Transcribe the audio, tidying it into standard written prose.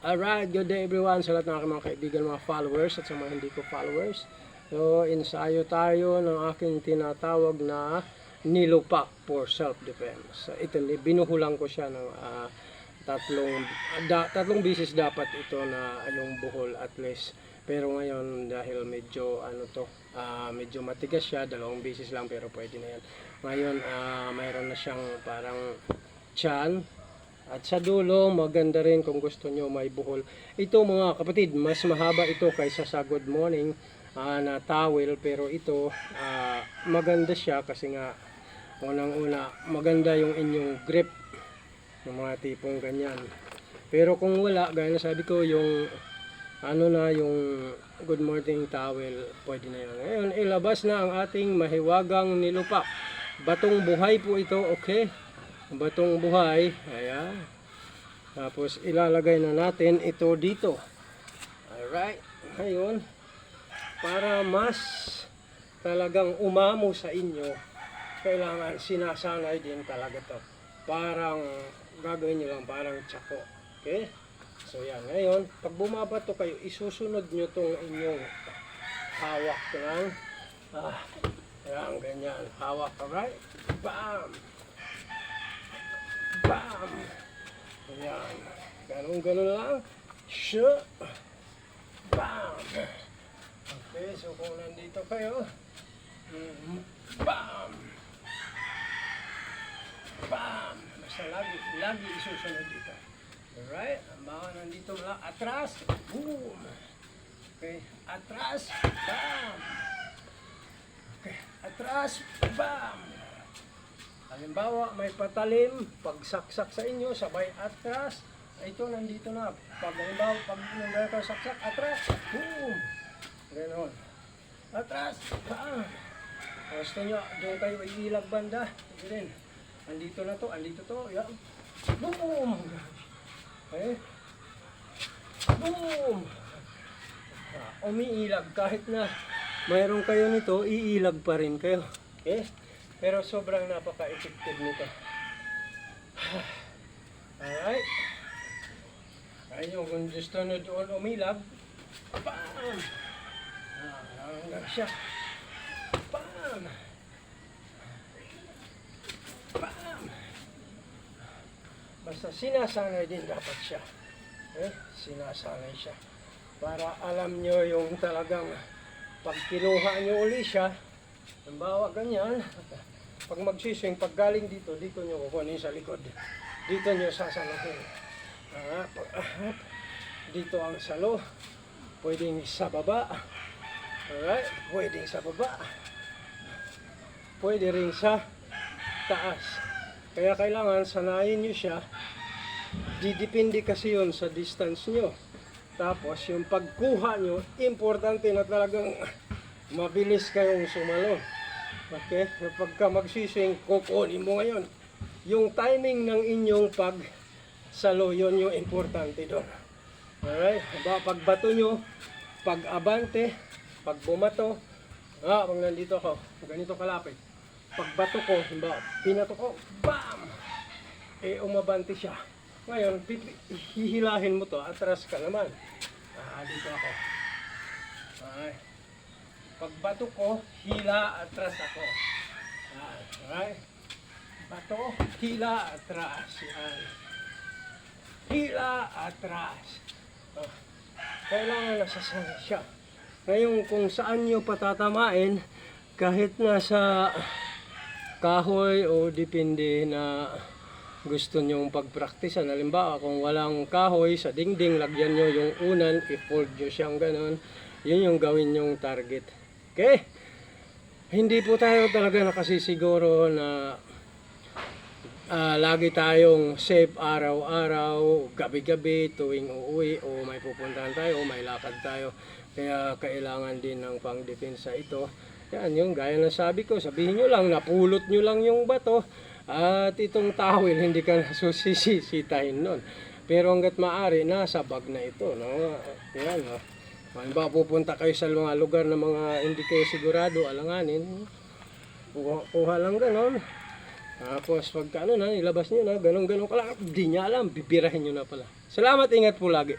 Alright, good day everyone sa lahat ng aking mga kaibigan, mga followers at sa mga hindi ko followers. So, ensayo tayo ng aking tinatawag na nilupak for self-defense. So, ito, binuhulan ko siya ng tatlong bisis dapat ito na yung buhol at least. Pero ngayon dahil medyo medyo matigas siya, 2 bisis lang pero pwede na yan. Ngayon mayroon na siyang parang tiyan. At sa dulo, maganda rin kung gusto nyo may buhol. Ito mga kapatid, mas mahaba ito kaysa sa Good Morning na towel. Pero ito, maganda siya kasi nga, unang-una, maganda yung inyong grip. Yung mga tipong ganyan. Pero kung wala, gaya na sabi ko, yung yung Good Morning towel, pwede na yan. Ngayon, ilabas na ang ating mahiwagang nilupak. Batong buhay po ito, okay? Batong buhay, ayan. Tapos ilalagay na natin ito dito. Alright, ngayon, para mas talagang umamo sa inyo, kailangan sinasanay din talaga to. Parang gagawin nyo lang, parang tsako. Okay? So yan, ngayon, pag bumabato kayo, isusunod nyo tong inyong hawak lang. Ayan, ganyan, hawak, alright? Bam! Bam! Ayan. Ganun lang. Shoo! Bam! Okay, so kung nandito kayo, bam! Bam! Basta lagi isusunod dito. Alright? Ang baka nandito lang. Atras! Boom! Okay, atras! Bam! Okay, atras! Bam! Halimbawa, may patalim, pagsaksak sa inyo, sabay atras, ito nandito na. Halimbawa, pag nangyari ka saksak, atras, boom! Ganon. Atras, bam! Gusto nyo, doon kayo iilag banda. Ito rin. Andito na to, andito to, yan. Boom! Okay? Boom! Umiilag, kahit na mayroon kayo nito, iilag pa rin kayo. Okay? Pero sobrang napaka-effective nito. Alright. Ayun, kung gusto nyo doon umilag, bam! Hanggang siya. Bam! Bam! Basta sinasanay din dapat siya. Sinasanay siya. Para alam nyo yung talagang pag kinuha nyo uli siya, halimbawa ganyan, pag magsiswing, pag galing dito, dito nyo kukunin sa likod. Dito nyo sasalahin. Dito ang salo. Pwedeng sa baba. Alright? Pwedeng sa baba. Pwede rin sa taas. Kaya kailangan sanayin nyo siya. Didepende kasi yun sa distance nyo. Tapos yung pagkuha nyo, importante na talagang mabilis kayong sumalo. Okay? Pagka magsiswing, kukunin mo ngayon. Yung timing ng inyong pagsalo, yun yung importante doon. Alright? Pagbato nyo, pag-abante, pag bumato, pag nandito ako, ganito kalapit. Pagbato ko, pinato ko, bam! Umabante siya. Ngayon, hihilahin mo to, atras ka naman. Dito ako. Alright. Pagbato ko, hila, atras ako. Alright? Bato, hila, atras. Yan. Hila, atras. Kailangan nasasanay siya. Ngayon, kung saan nyo patatamain, kahit nasa kahoy o depende na gusto nyong pagpraktisan. Halimbawa, kung walang kahoy sa dingding, lagyan nyo yung unan, i-fold nyo siyang ganon. Yun yung gawin nyong target. Okay? Hindi po tayo talaga nakasisiguro na lagi tayong safe araw-araw, gabi-gabi, tuwing uuwi, o may pupuntahan tayo, o may lakad tayo. Kaya kailangan din ng pang-depensa ito. Yan, yung gaya na sabi ko, sabihin nyo lang, napulot nyo lang yung bato, at itong towel, hindi ka nasusisitahin nun. Pero hanggat maaari, nasa bag na ito. No? Yan, no? Halimbawa, pupunta kayo sa mga lugar na mga hindi kayo sigurado, alanganin, kuha lang ganon. Tapos pagka ilabas nyo na, ganon ka lang, di niya alam, bibirahin nyo na pala. Salamat, ingat po lagi.